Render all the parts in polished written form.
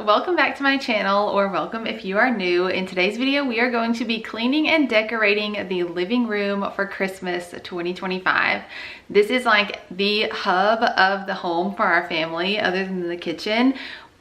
welcome back to my channel, or welcome if you are new. In today's video, we are going to be cleaning and decorating the living room for Christmas 2025. This is like the hub of the home for our family, other than the kitchen.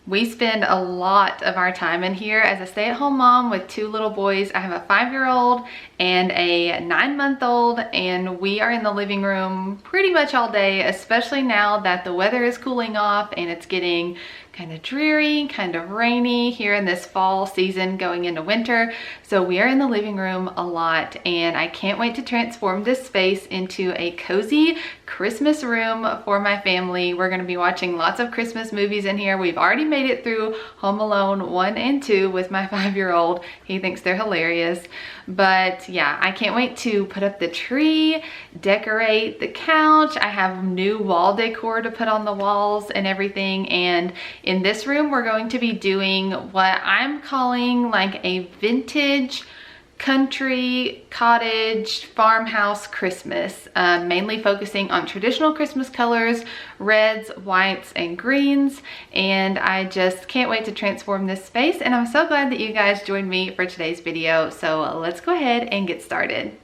We spend a lot of our time in here. As a stay-at-home mom with two little boys, I have a 5-year-old and a 9-month-old, and we are in the living room pretty much all day, especially now that the weather is cooling off and it's getting kind of dreary, kind of rainy here in this fall season going into winter. So we are in the living room a lot, and I can't wait to transform this space into a cozy Christmas room for my family. We're going to be watching lots of Christmas movies in here. We've already made it through Home Alone 1 and 2 with my 5-year-old. He thinks they're hilarious. But yeah, I can't wait to put up the tree, decorate the couch. I have new wall decor to put on the walls and everything. And in this room, we're going to be doing what I'm calling like a vintage country cottage farmhouse Christmas, mainly focusing on traditional Christmas colors, reds, whites, and greens. And I just can't wait to transform this space, and I'm so glad that you guys joined me for today's video. So let's go ahead and get started.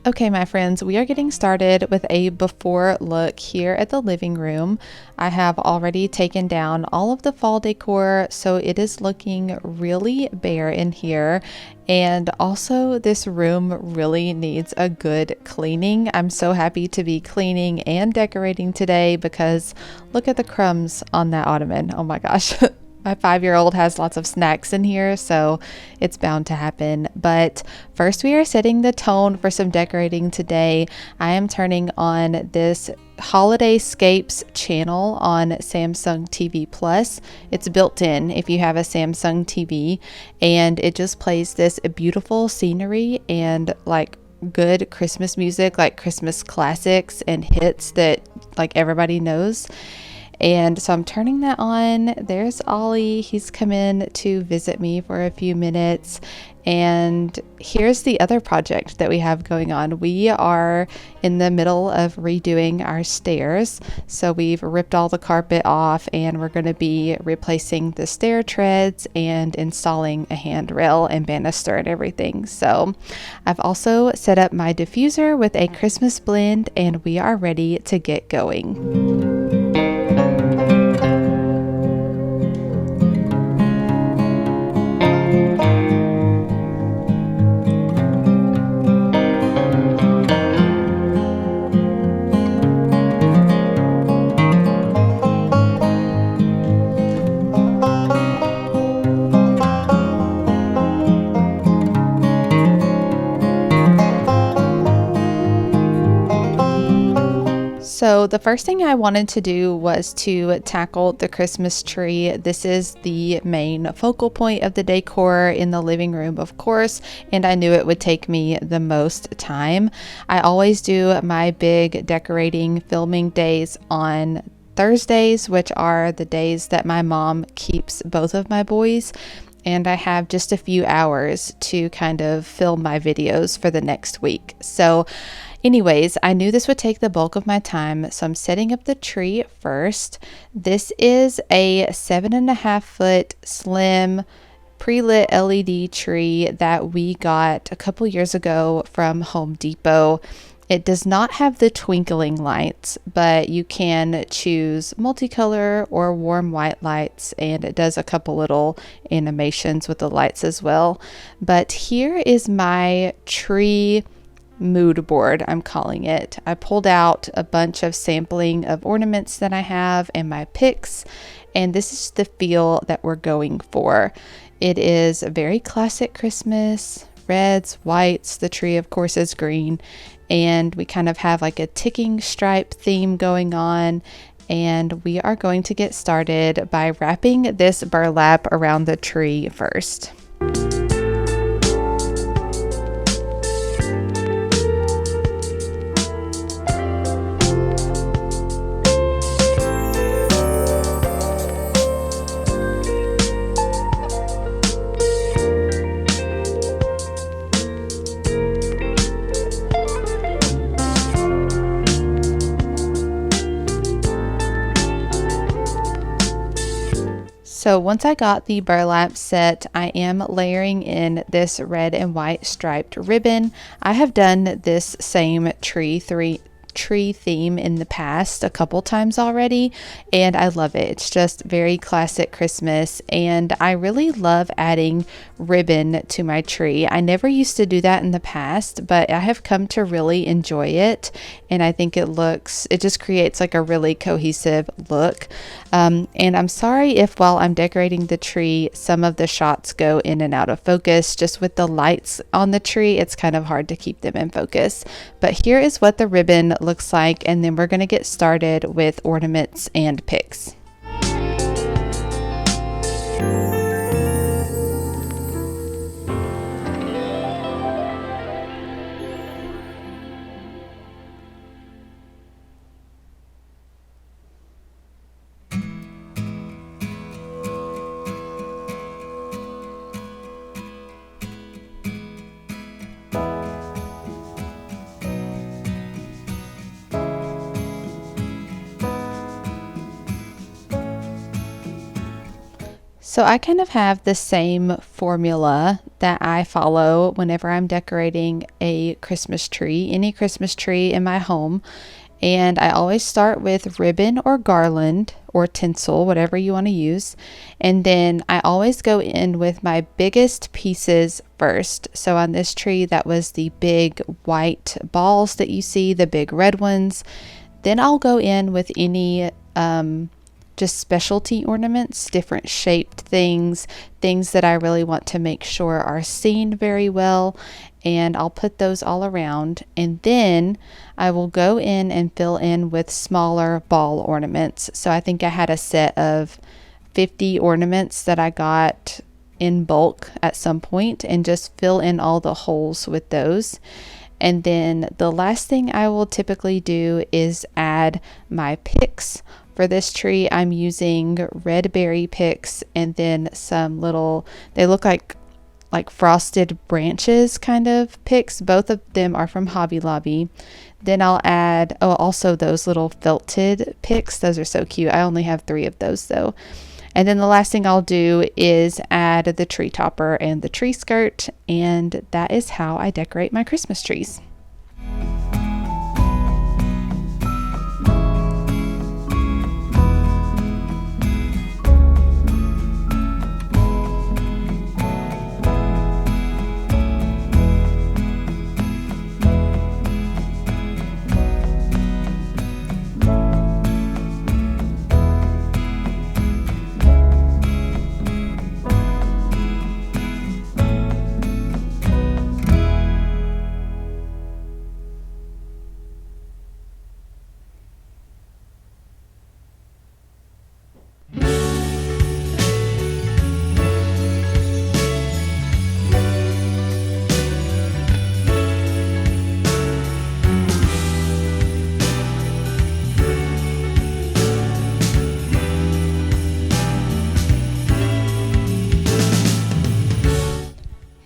Okay, my friends, we are getting started with a before look here at the living room. I have already taken down all of the fall decor, so it is looking really bare in here. And also, this room really needs a good cleaning. I'm so happy to be cleaning and decorating today because look at the crumbs on that ottoman. Oh my gosh. My 5-year-old has lots of snacks in here, so it's bound to happen. But first, we are setting the tone for some decorating today. I am turning on this Holiday Scapes channel on Samsung TV Plus. It's built in if you have a Samsung TV, and it just plays this beautiful scenery and like good Christmas music, like Christmas classics and hits that like everybody knows. And so I'm turning that on. There's Ollie. He's come in to visit me for a few minutes. And here's the other project that we have going on. We are in the middle of redoing our stairs. So we've ripped all the carpet off, and we're going to be replacing the stair treads and installing a handrail and banister and everything. So I've also set up my diffuser with a Christmas blend, and we are ready to get going. So the first thing I wanted to do was to tackle the Christmas tree. This is the main focal point of the decor in the living room, of course, and I knew it would take me the most time. I always do my big decorating filming days on Thursdays, which are the days that my mom keeps both of my boys. And I have just a few hours to kind of film my videos for the next week. So anyways, I knew this would take the bulk of my time, so I'm setting up the tree first. This is a 7.5-foot slim pre-lit LED tree that we got a couple years ago from Home Depot. It does not have the twinkling lights, but you can choose multicolor or warm white lights, and it does a couple little animations with the lights as well. But here is my tree mood board, I'm calling it. I pulled out a bunch of sampling of ornaments that I have and my picks, and this is the feel that we're going for. It is a very classic Christmas, reds, whites, the tree of course is green, and we kind of have like a ticking stripe theme going on. And we are going to get started by wrapping this burlap around the tree first. So once I got the burlap set, I am layering in this red and white striped ribbon. I have done this same tree theme in the past a couple times already, and I love it. It's just very classic Christmas, and I really love adding ribbon to my tree. I never used to do that in the past, but I have come to really enjoy it, and I think it just creates like a really cohesive look. And I'm sorry if while I'm decorating the tree, some of the shots go in and out of focus. Just with the lights on the tree, it's kind of hard to keep them in focus. But here is what the ribbon looks like, and then we're going to get started with ornaments and picks. So I kind of have the same formula that I follow whenever I'm decorating a Christmas tree, any Christmas tree in my home. And I always start with ribbon or garland or tinsel, whatever you want to use. And then I always go in with my biggest pieces first. So on this tree, that was the big white balls that you see, the big red ones. Then I'll go in with any just specialty ornaments, different shaped things that I really want to make sure are seen very well, and I'll put those all around. And then I will go in and fill in with smaller ball ornaments. So I think I had a set of 50 ornaments that I got in bulk at some point, and just fill in all the holes with those. And then the last thing I will typically do is add my picks. For this tree, I'm using red berry picks, and then some little, they look like frosted branches kind of picks. Both of them are from Hobby Lobby. Then I'll add, also those little felted picks. Those are so cute. I only have 3 of those though. And then the last thing I'll do is add the tree topper and the tree skirt, and that is how I decorate my Christmas trees.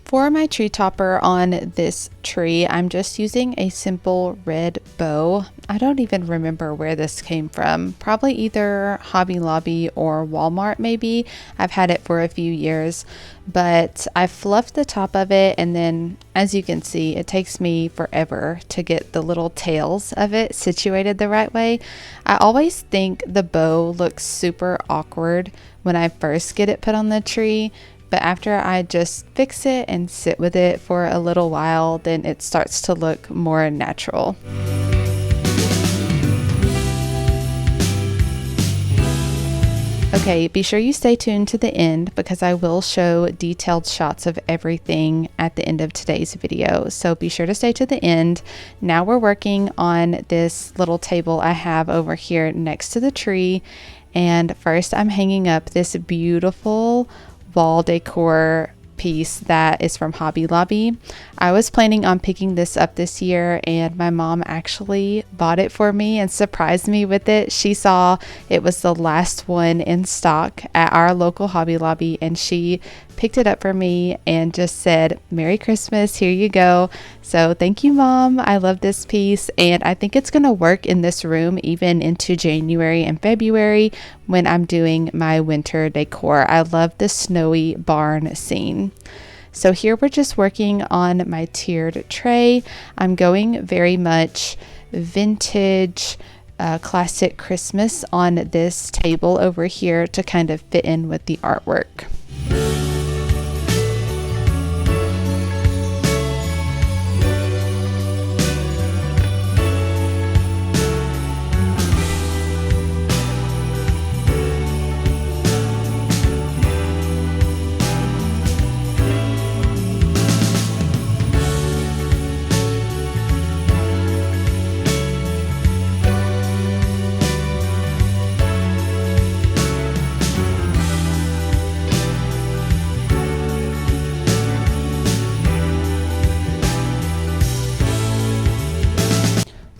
For my tree topper on this tree, I'm just using a simple red bow. I don't even remember where this came from. Probably either Hobby Lobby or Walmart maybe. I've had it for a few years, but I fluffed the top of it, and then as you can see, it takes me forever to get the little tails of it situated the right way. I always think the bow looks super awkward when I first get it put on the tree, but after I just fix it and sit with it for a little while, then it starts to look more natural. Okay, be sure you stay tuned to the end because I will show detailed shots of everything at the end of today's video. So be sure to stay to the end. Now we're working on this little table I have over here next to the tree. And first I'm hanging up this beautiful wall decor piece that is from Hobby Lobby. I was planning on picking this up this year, and my mom actually bought it for me and surprised me with it. She saw it was the last one in stock at our local Hobby Lobby, and she picked it up for me and just said, "Merry Christmas, here you go." So thank you, Mom. I love this piece, and I think it's going to work in this room even into January and February when I'm doing my winter decor. I love the snowy barn scene. So here we're just working on my tiered tray. I'm going very much vintage, classic Christmas on this table over here to kind of fit in with the artwork.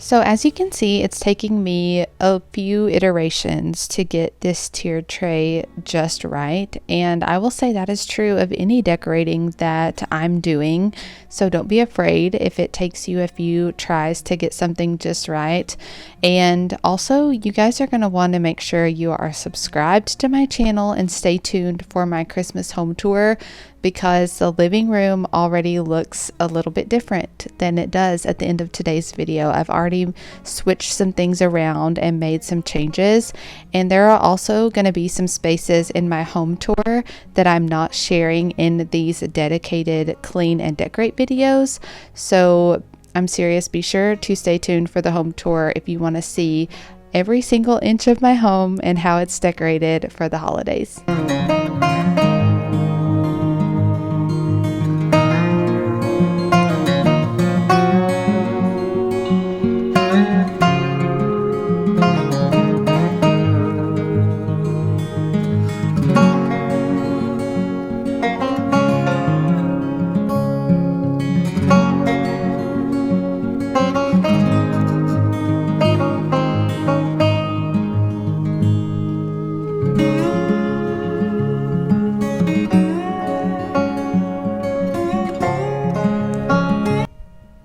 So as you can see, it's taking me a few iterations to get this tiered tray just right. And I will say that is true of any decorating that I'm doing. So don't be afraid if it takes you a few tries to get something just right. And also, you guys are going to want to make sure you are subscribed to my channel and stay tuned for my Christmas home tour, because the living room already looks a little bit different than it does at the end of today's video. I've already switched some things around and made some changes, and there are also going to be some spaces in my home tour that I'm not sharing in these dedicated clean and decorate videos. So I'm serious, be sure to stay tuned for the home tour if you want to see every single inch of my home and how it's decorated for the holidays.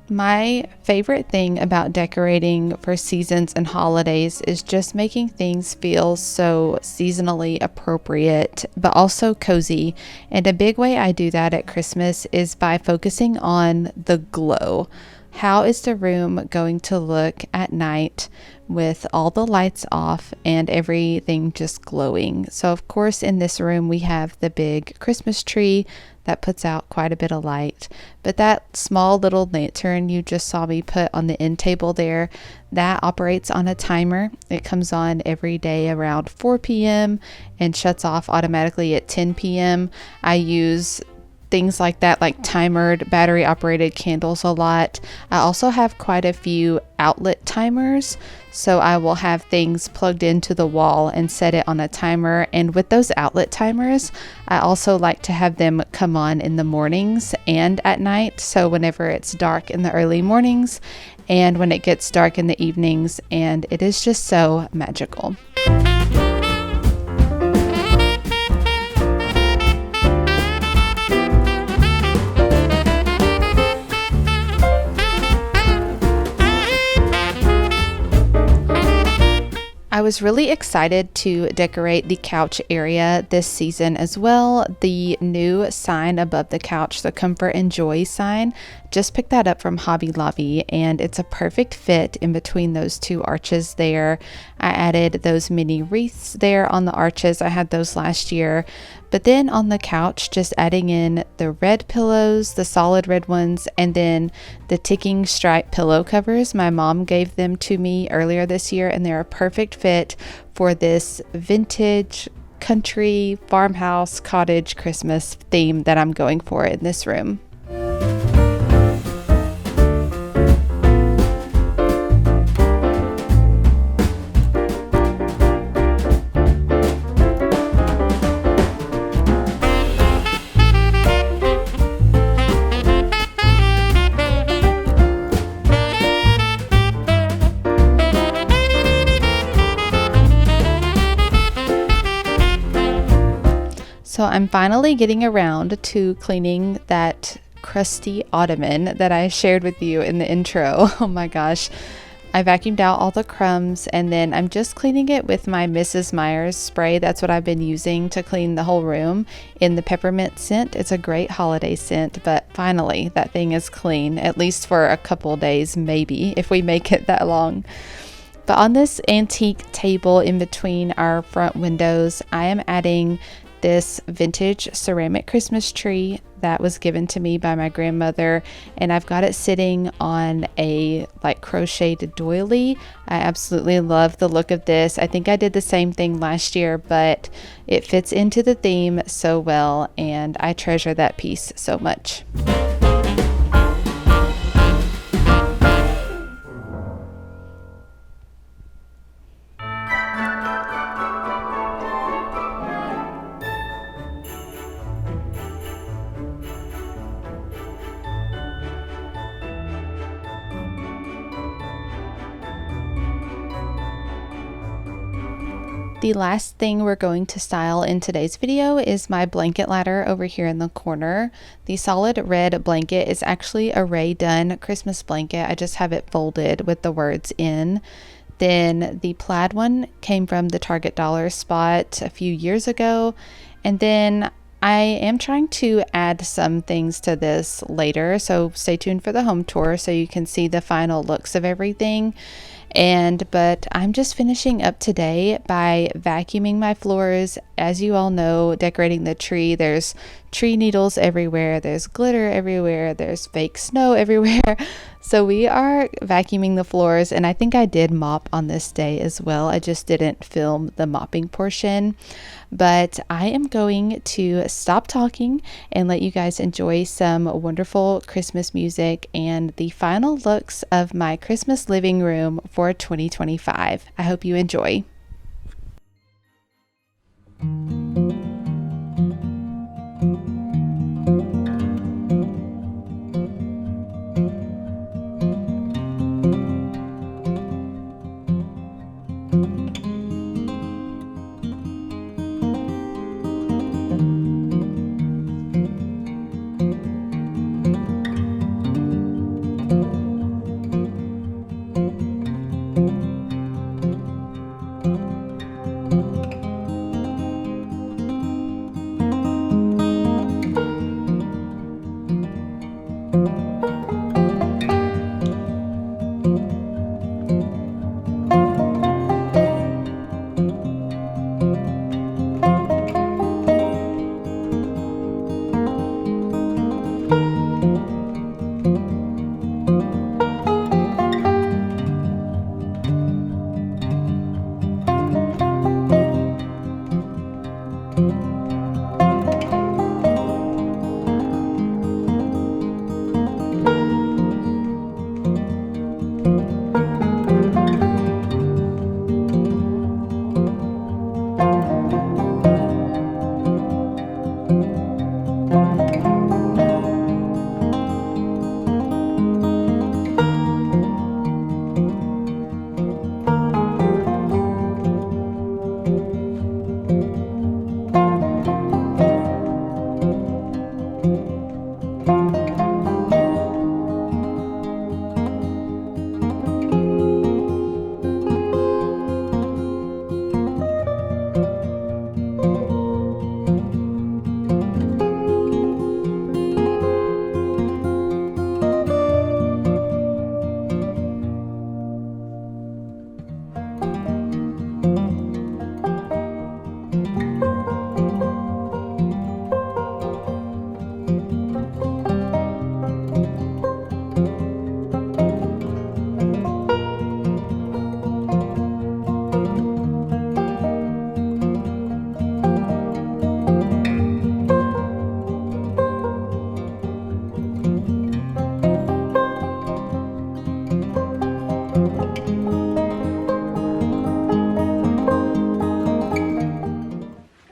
My favorite thing about decorating for seasons and holidays is just making things feel so seasonally appropriate, but also cozy. And a big way I do that at Christmas is by focusing on the glow. How is the room going to look at night with all the lights off and everything just glowing? So of course in this room we have the big Christmas tree that puts out quite a bit of light, but that small little lantern you just saw me put on the end table there, that operates on a timer. It comes on every day around 4 p.m. and shuts off automatically at 10 p.m. I use things like that, like timered battery operated candles a lot. I also have quite a few outlet timers, so I will have things plugged into the wall and set it on a timer. And with those outlet timers, I also like to have them come on in the mornings and at night, so whenever it's dark in the early mornings and when it gets dark in the evenings, and it is just so magical. I was really excited to decorate the couch area this season as well. The new sign above the couch, the Comfort and Joy sign, just picked that up from Hobby Lobby, and it's a perfect fit in between those two arches there. I added those mini wreaths there on the arches. I had those last year. But then on the couch, just adding in the red pillows, the solid red ones, and then the ticking stripe pillow covers. My mom gave them to me earlier this year, and they're a perfect fit for this vintage country farmhouse cottage Christmas theme that I'm going for in this room. So I'm finally getting around to cleaning that crusty ottoman that I shared with you in the intro. Oh my gosh. I vacuumed out all the crumbs, and then I'm just cleaning it with my Mrs. Meyer's spray. That's what I've been using to clean the whole room in the peppermint scent. It's a great holiday scent, but finally that thing is clean, at least for a couple days, maybe, if we make it that long. But on this antique table in between our front windows, I am adding this vintage ceramic Christmas tree that was given to me by my grandmother, and I've got it sitting on a like crocheted doily. I absolutely love the look of this. I think I did the same thing last year, but it fits into the theme so well, and I treasure that piece so much. The last thing we're going to style in today's video is my blanket ladder over here in the corner. The solid red blanket is actually a Rae Dunn Christmas blanket. I just have it folded with the words in. Then the plaid one came from the Target dollar spot a few years ago. And then I am trying to add some things to this later, so stay tuned for the home tour so you can see the final looks of everything. But I'm just finishing up today by vacuuming my floors. As you all know, decorating the tree, there's tree needles everywhere, there's glitter everywhere, there's fake snow everywhere. So we are vacuuming the floors, and I think I did mop on this day as well. I just didn't film the mopping portion. But I am going to stop talking and let you guys enjoy some wonderful Christmas music and the final looks of my Christmas living room for 2025. I hope you enjoy.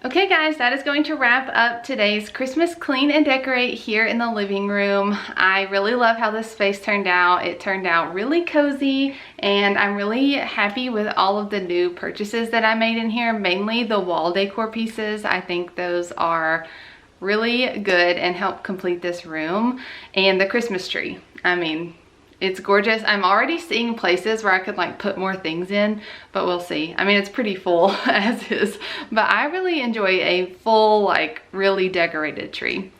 Okay guys, that is going to wrap up today's Christmas clean and decorate here in the living room. I really love how this space turned out. It turned out really cozy, and I'm really happy with all of the new purchases that I made in here, mainly the wall decor pieces. I think those are really good and help complete this room. And the Christmas tree, I mean, It's gorgeous. I'm already seeing places where I could like put more things in, but we'll see. I mean, it's pretty full as is, but I really enjoy a full, like really decorated tree.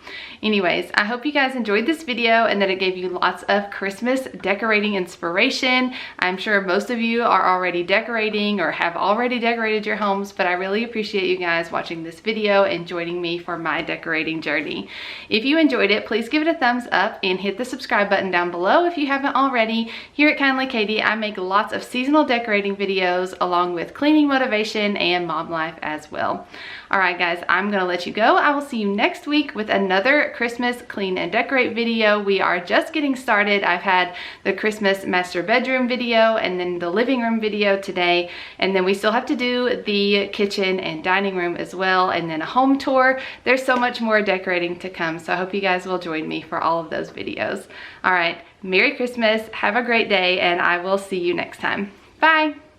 Anyways, I hope you guys enjoyed this video and that it gave you lots of Christmas decorating inspiration. I'm sure most of you are already decorating or have already decorated your homes, but I really appreciate you guys watching this video and joining me for my decorating journey. If you enjoyed it, please give it a thumbs up and hit the subscribe button down below if you haven't already. Here at Kindly Katey, I make lots of seasonal decorating videos along with cleaning motivation and mom life as well. All right, guys, I'm gonna let you go. I will see you next week with another Christmas clean and decorate video. We are just getting started. I've had the Christmas master bedroom video and then the living room video today, and then we still have to do the kitchen and dining room as well, and then a home tour. There's so much more decorating to come, so I hope you guys will join me for all of those videos. All right, Merry Christmas, have a great day, and I will see you next time. Bye.